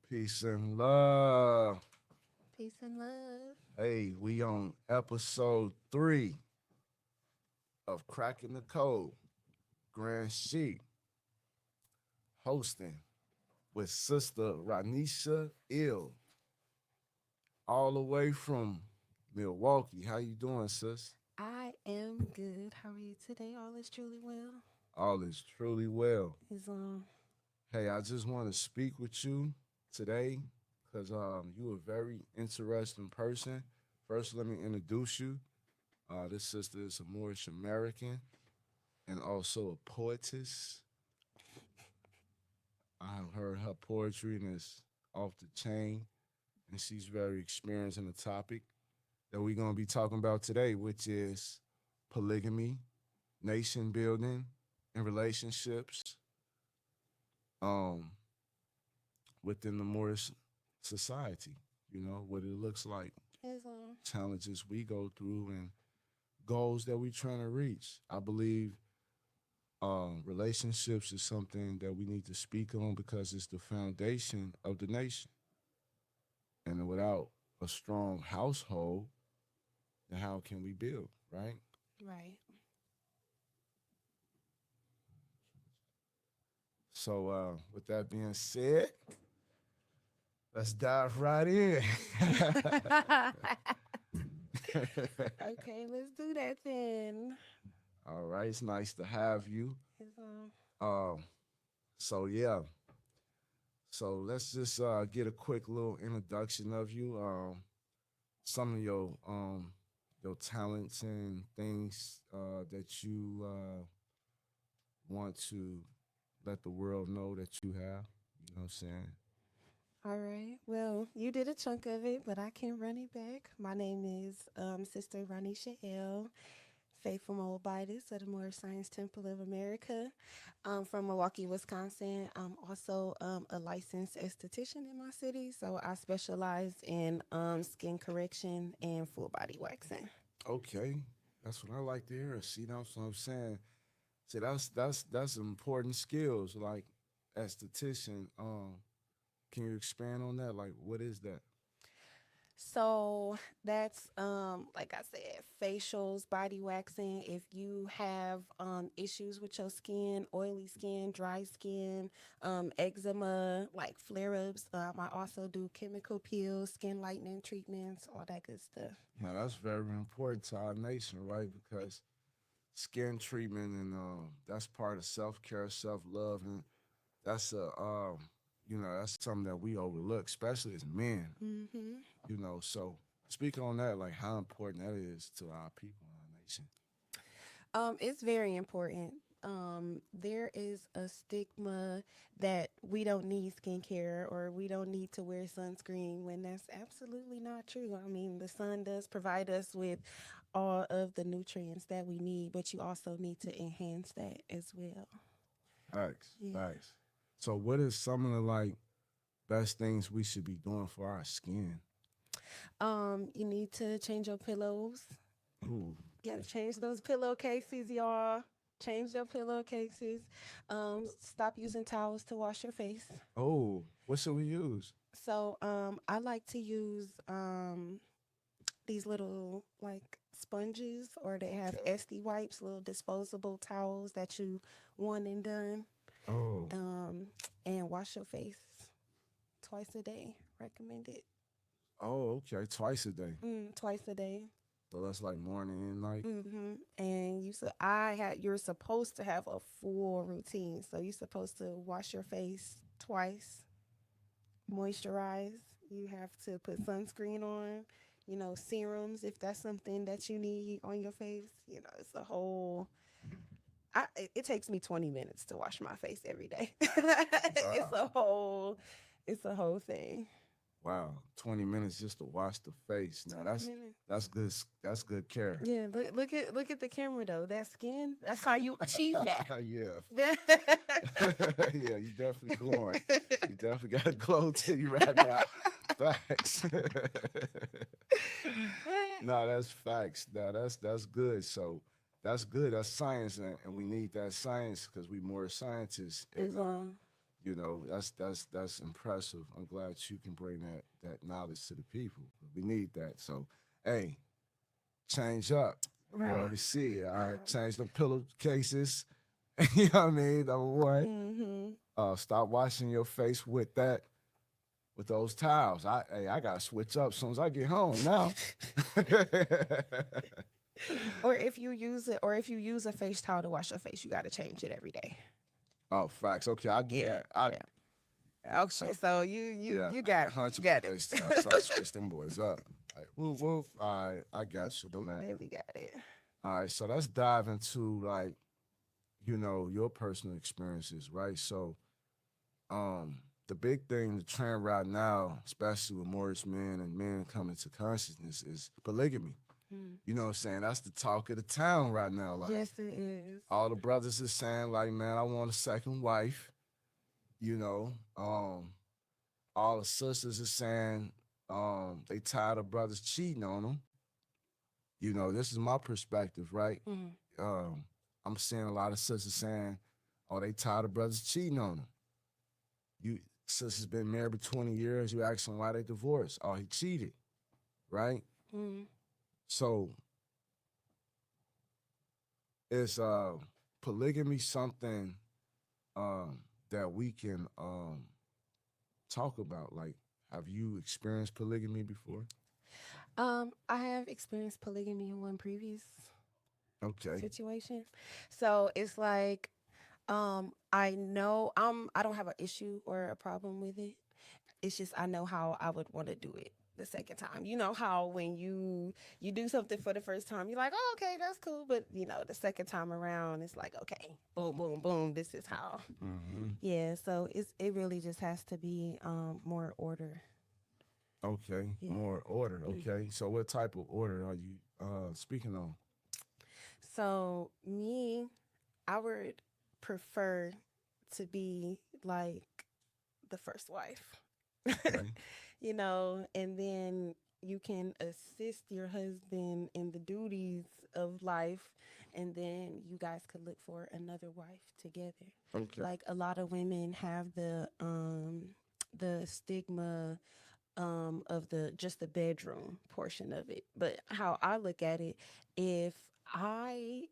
Peace and love. Peace and love. Hey, we on episode 3 of Cracking the Code. Grand Sheik hosting with Sister Ranisha Ill, all the way from Milwaukee. How you doing, sis? I am good. How are you today? All is truly well. All is truly well. Is Hey, I just want to speak with you today because you a very interesting person. First, let me introduce you. This sister is a Moorish American and also a poetess. I have heard her poetry and it's off the chain, and she's very experienced in the topic that we're going to be talking about today, which is polygamy, nation building, and relationships um, within the Moorish society. You know, what it looks like, is challenges we go through, and goals that we're trying to reach. I believe relationships is something that we need to speak on because it's the foundation of the nation. And without a strong household, then how can we build, right? right. So, with that being said, let's dive right in. Okay, let's do that then. All right, it's nice to have you. Is Um, yeah, so let's just get a quick little introduction of you. Some of your talents and things that you want to let the world know that you have. You know what I'm saying? All right. Well, you did a chunk of it, but I can run it back. My name is Sister Ranisha L. Faithful Moabitis of the Moorish Science Temple of America. I'm from Milwaukee, Wisconsin. I'm also a licensed esthetician in my city, so I specialize in skin correction and full body waxing. Okay, that's what I like to hear. See, that's what I'm saying. See, that's important skills. Like esthetician. Can you expand on that? Like, what is that? So that's like I said, facials, body waxing. If you have issues with your skin, oily skin, dry skin, eczema, like flare ups, I also do chemical peels, skin lightening treatments, all that good stuff. Now that's very important to our nation, right? Because skin treatment and that's part of self care, self love, and that's that's something that we overlook, especially as men. Mm-hmm. So speak on that, like how important that is to our people in our nation. It's very important. There is a stigma that we don't need skincare or we don't need to wear sunscreen when that's absolutely not true. I mean, the sun does provide us with all of the nutrients that we need, but you also need to enhance that as well. Facts, Yeah. facts. So what is some of the like best things we should be doing for our skin? You need to change your pillows. Ooh, You gotta change those pillowcases, y'all. Change your pillowcases. Stop using towels to wash your face. oh, what should we use? So I like to use these little like sponges, or they have SD wipes, little disposable towels that you one and done. Oh, Um, and wash your face twice a day. Recommended. oh, okay, twice a day. Twice a day. So that's like morning and night. And you're supposed to have a full routine. So you're supposed to wash your face twice, moisturize. You have to put sunscreen on, serums if that's something that you need on your face. It's a whole. It takes me 20 minutes to wash my face every day. Wow. It's a whole thing. Wow, 20 minutes just to wash the face. Now 20 minutes. that's good. That's good care. Yeah, look at the camera though. That skin, that's how you achieve that. Yeah, yeah. You definitely glowing. You definitely got a glow to you right now. Facts. No, that's facts. No, that's good. So that's good. That's science, and we need that science because we more scientists. Is You know, that's impressive. I'm glad you can bring that knowledge to the people. We need that. So, hey, change up. You Right. already see it. All right, change the pillowcases. You know what I mean? Number one, Mm-hmm. stop washing your face with those towels. I gotta switch up as soon as I get home now. Or if you use a face towel to wash your face, you got to change it every day. Oh, facts. Okay, I get Yeah. that. I Yeah. Okay. So yeah, you got it. You got it. face towels. So I switch them boys up. Like, woof woof. All right, I got you on that. Baby got it. All right, so let's dive into like your personal experiences, right? So, the big thing, the trend right now, especially with more men and men coming to consciousness, is polygamy. Mm. You know what I'm saying? That's the talk of the town right now. Like Yes, it is. all the brothers are saying, like, man, I want a second wife. You know, all the sisters are saying, they tired of brothers cheating on them. You know, this is my perspective, right? Mm. Um, I'm seeing a lot of sisters saying, oh, they tired of brothers cheating on them. You sisters been married for 20 years. You ask them why they divorced. Oh, he cheated, right? Mm. So is polygamy something that we can talk about? Like, have you experienced polygamy before? I have experienced polygamy in one previous Okay. situation. So it's like, I know I don't have an issue or a problem with it. It's just I know how I would want to do it the second time. You know how when you do something for the first time, you're like, oh, okay, that's cool. But the second time around, it's like, okay, boom, boom, boom. This is how. Mm-hmm. Yeah. So it really just has to be more order. Okay. Yeah. More order. Okay. So what type of order are you speaking on? So me, I would prefer to be like the first wife. Okay. And then you can assist your husband in the duties of life, and then you guys could look for another wife together. Okay. Like a lot of women have the stigma of the just the bedroom portion of it. But how I look at it, if I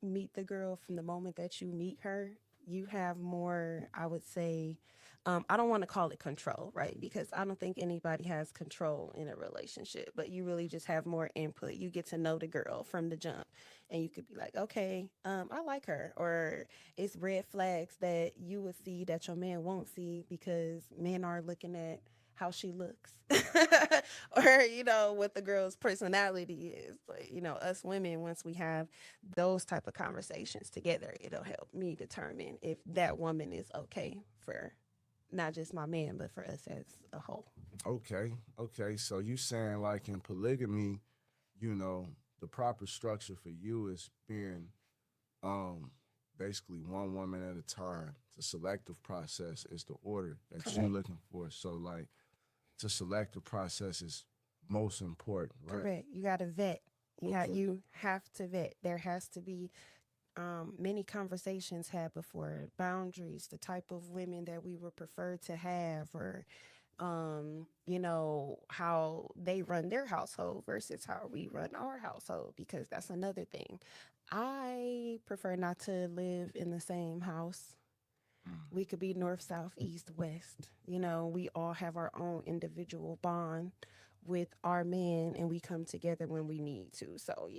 meet the girl from the moment that you meet her, you have more, I would say, I don't want to call it control, right? Because I don't think anybody has control in a relationship, but you really just have more input. You get to know the girl from the jump, and you could be like, okay, I like her. Or it's red flags that you would see that your man won't see because men are looking at how she looks or what the girl's personality is. But us women, once we have those type of conversations together, it'll help me determine if that woman is okay for not just my man but for us as a whole. Okay. Okay. So you saying like in polygamy, you know, the proper structure for you is being um basically one woman at a time. The selective process is the order that you're Correct. looking for. So like the selective process is most important, right? Correct. You got to vet. Okay. You have to vet. There has to be many conversations had before, boundaries, the type of women that we would prefer to have, or how they run their household versus how we run our household, because that's another thing. I prefer not to live in the same house. We could be north, south, east, west. We all have our own individual bond with our man, and we come together when we need to. So,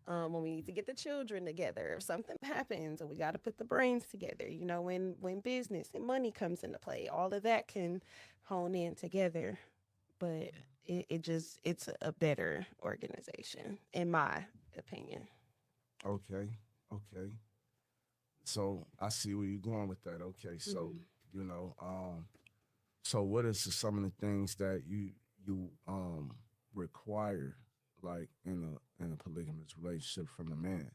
when we need to get the children together, if something happens and we got to put the brains together, when business and money comes into play, all of that can hone in together. But it's a better organization, in my opinion. Okay. Okay. So I see where you're going with that. Okay. So, Mhm. you know, so what is some of the things that you require like in a polygamous relationship from a man?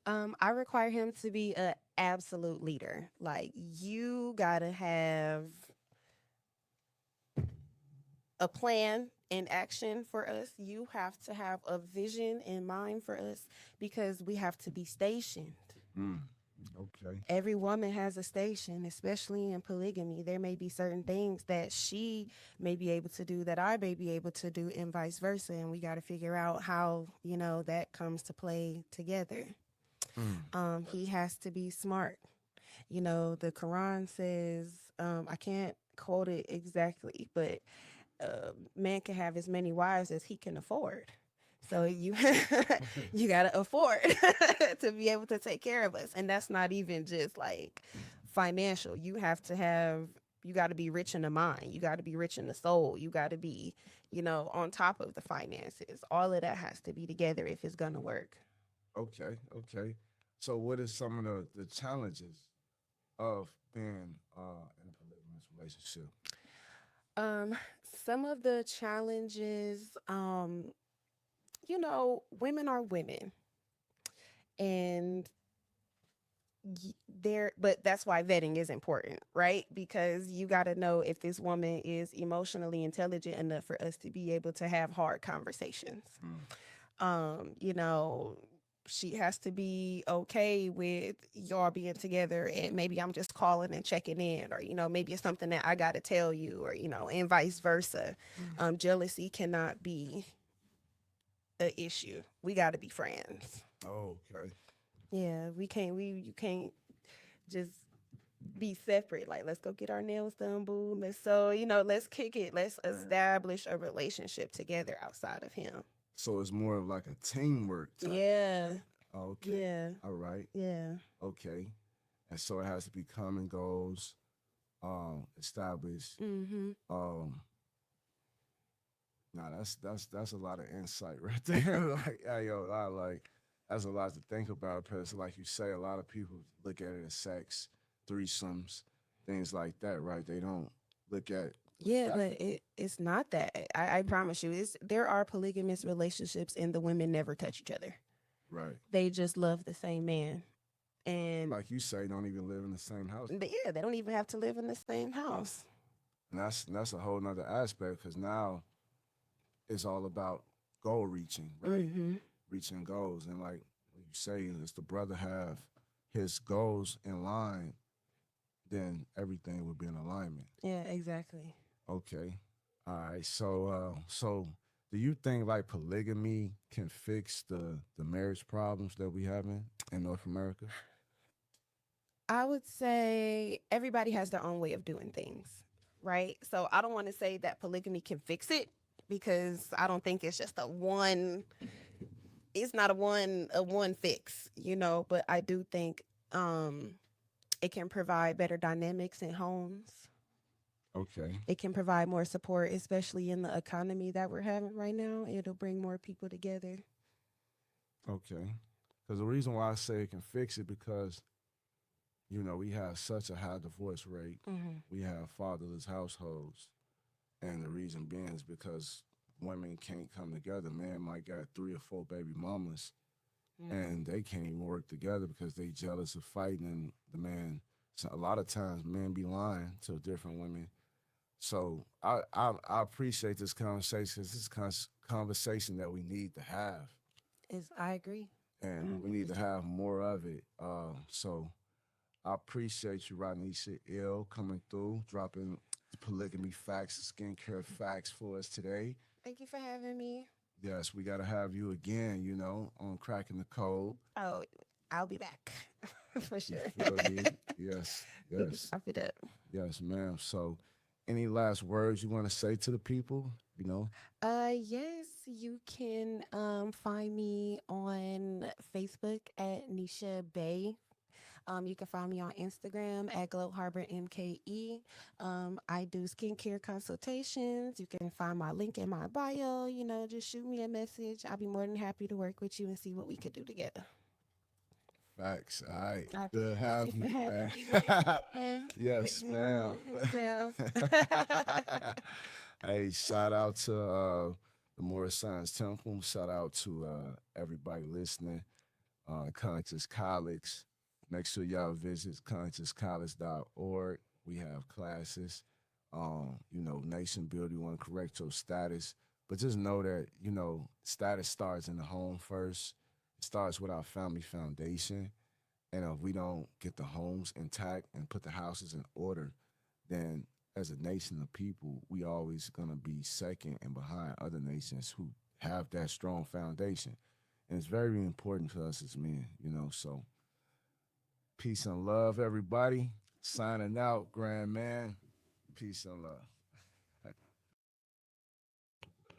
I require him to be an absolute leader. Like, you gotta have a plan in action for us. You have to have a vision in mind for us because we have to be stationed. Mm. Okay. Every woman has a station, especially in polygamy. There may be certain things that she may be able to do that I may be able to do, and vice versa. And we got to figure out how, that comes to play together. Mm. He has to be smart. The Quran says, I can't quote it exactly, but man can have as many wives as he can afford. So you you gotta afford to be able to take care of us, and that's not even just like financial. You got to be rich in the mind. You got to be rich in the soul. You got to be, on top of the finances. All of that has to be together if it's gonna work. Okay. Okay. So, what is some of the challenges of being in a polygamous relationship? Um, some of the challenges, women are women, and but that's why vetting is important, right? Because you got to know if this woman is emotionally intelligent enough for us to be able to have hard conversations. Mm. You know, she has to be okay with y'all being together, and maybe I'm just calling and checking in, or maybe it's something that I got to tell you, or and vice versa. Jealousy cannot be an issue. We got to be friends. Oh, okay. Yeah, we can't. You can't just be separate. Like, let's go get our nails done, boo. Let's kick it. Let's establish a relationship together outside of him. So it's more of like a teamwork type. Yeah. Okay. Yeah. All right. Yeah. Okay. And so it has to be common goals, established. Mm-hmm. Nah, that's a lot of insight right there. Like, hey, yo, that's a lot to think about because, like you say, a lot of people look at it as sex, threesomes, things like that, right? They don't look at Yeah, but it's not that. I promise you, there are polygamous relationships and the women never touch each other. right. They just love the same man. And Like you say, don't even live in the same house. yeah, they don't even have to live in the same house. And that's a whole nother aspect because now it's all about goal reaching, right? Mm-hmm. Reaching goals. And like you say, as the brother have his goals in line, then everything would be in alignment. Yeah, exactly. Okay. All right. So do you think like polygamy can fix the marriage problems that we have in North America? I would say everybody has their own way of doing things, right? So I don't want to say that polygamy can fix it because I don't think it's just it's not a one fix, but I do think it can provide better dynamics in homes. Okay. It can provide more support, especially in the economy that we're having right now. It'll bring more people together. Okay. Because the reason why I say it can fix it because we have such a high divorce rate. Mm-hmm. We have fatherless households. And the reason being is because women can't come together. Man might got 3 or 4 baby mamas and they can't even work together because they jealous of fighting and the man. So a lot of times men be lying to different women. So I appreciate this conversation. This is conversation that we need to have, I agree. and we need to have more of it. So I appreciate you, Rodnisha Ill, coming through, dropping polygamy facts, skincare facts for us today. Thank you for having me. Yes, we got to have you again, on Cracking the Code. Oh, I'll be back for You sure. feel me? Yes, yes, I'll be up. yes, ma'am. So, any last words you want to say to the people? Yes, you can find me on Facebook at Nisha Bay. You can find me on Instagram at Glow Harbor MKE. I do skincare consultations. You can find my link in my bio. Just shoot me a message. I'll be more than happy to work with you and see what we could do together. Facts. All right. I Good have you, man. Yes, ma'am. Yeah. Hey, shout out to the Morris Science Temple. Shout out to everybody listening. Conscious College. Make sure y'all visit consciouscollege.org. We have classes. Nation building. You want to correct your status. But just know that, status starts in the home first. It starts with our family foundation. And if we don't get the homes intact and put the houses in order, then as a nation of people, we always gonna be second and behind other nations who have that strong foundation. And it's very important to us as men, you know. So peace and love, everybody. Signing out, grand man. Peace and love.